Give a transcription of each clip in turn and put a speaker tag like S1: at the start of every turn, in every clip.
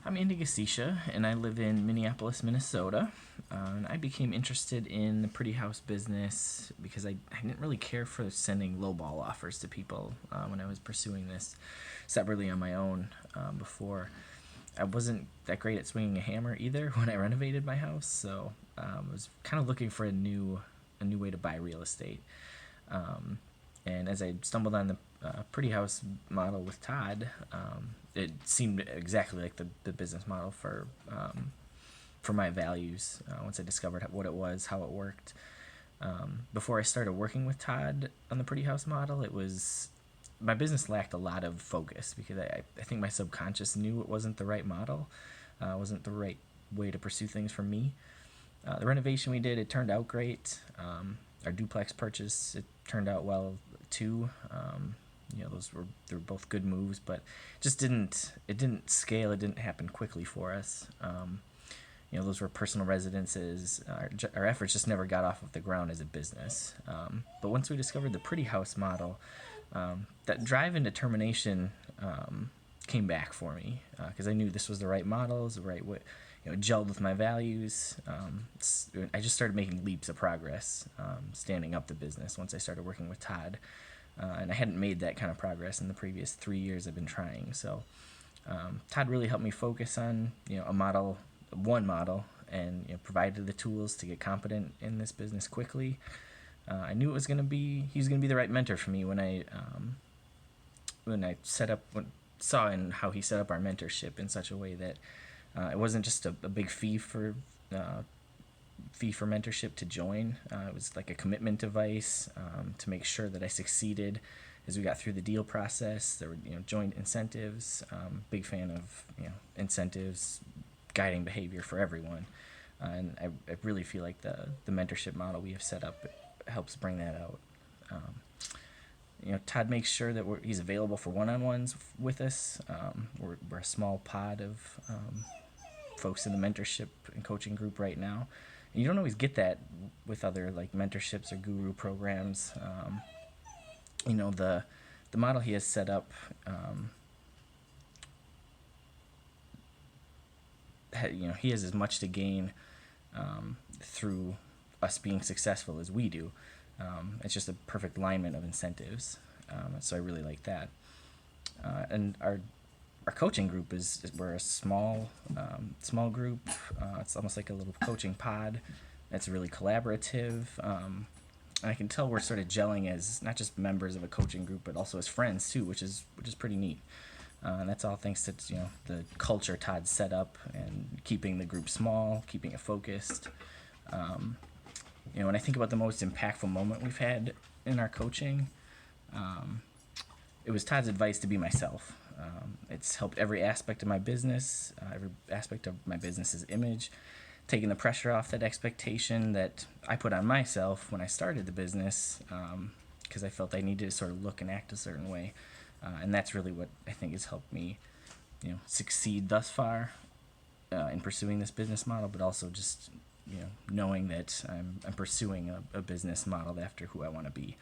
S1: I'm Andy Gostisha, and I live in Minneapolis, Minnesota. And I became interested in the pretty house business because I didn't really care for sending lowball offers to people when I was pursuing this separately on my own before. I wasn't that great at swinging a hammer either when I renovated my house, so I was kind of looking for a new way to buy real estate. And as I stumbled on the pretty house model with Todd, it seemed exactly like the business model for my values. Once I discovered what it was, how it worked. Before I started working with Todd on the pretty house model, it was my business lacked a lot of focus because I think my subconscious knew it wasn't the right model, wasn't the right way to pursue things for me. The renovation we did, it turned out great. Our duplex purchase, it turned out well too. They were both good moves, but it didn't scale. It didn't happen quickly for us. Those were personal residences. Our efforts just never got off of the ground as a business. But once we discovered the pretty house model, that drive and determination came back for me because I knew this was the right model, it was the right way. It gelled with my values. I just started making leaps of progress, standing up the business once I started working with Todd. And I hadn't made that kind of progress in the previous 3 years I've been trying. So Todd really helped me focus on one model, and provided the tools to get competent in this business quickly. I knew he was going to be the right mentor for me when I saw in how he set up our mentorship in such a way that it wasn't just a big fee for mentorship to join. It was like a commitment device to make sure that I succeeded as we got through the deal process. There were joint incentives. Big fan of incentives, guiding behavior for everyone, and I really feel like the mentorship model we have set up helps bring that out. Todd makes sure that he's available for one-on-ones with us. We're a small pod of folks in the mentorship and coaching group right now. And you don't always get that with other like mentorships or guru programs. The model he has set up, he has as much to gain through us being successful as we do. It's just a perfect alignment of incentives. So I really like that. And our coaching group we're a small group. It's almost like a little coaching pod. It's really collaborative. And I can tell we're sort of gelling as not just members of a coaching group, but also as friends too, which is pretty neat. And that's all thanks to the culture Todd set up and keeping the group small, keeping it focused. When I think about the most impactful moment we've had in our coaching, it was Todd's advice to be myself. It's helped every aspect of my business, every aspect of my business's image, taking the pressure off that expectation that I put on myself when I started the business, because I felt I needed to sort of look and act a certain way. And that's really what I think has helped me, succeed thus far in pursuing this business model, but also just, knowing that I'm pursuing a business model after who I want to be.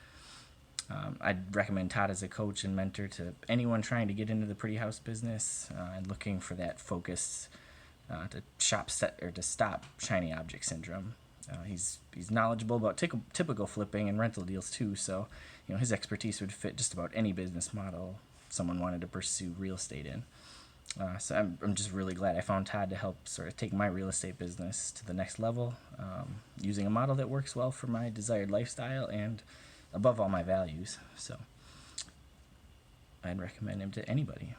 S1: I'd recommend Todd as a coach and mentor to anyone trying to get into the pretty house business and looking for that focus to stop shiny object syndrome. He's knowledgeable about typical flipping and rental deals too, so his expertise would fit just about any business model someone wanted to pursue real estate in. So I'm just really glad I found Todd to help sort of take my real estate business to the next level, using a model that works well for my desired lifestyle and above all my values. So I'd recommend him to anybody.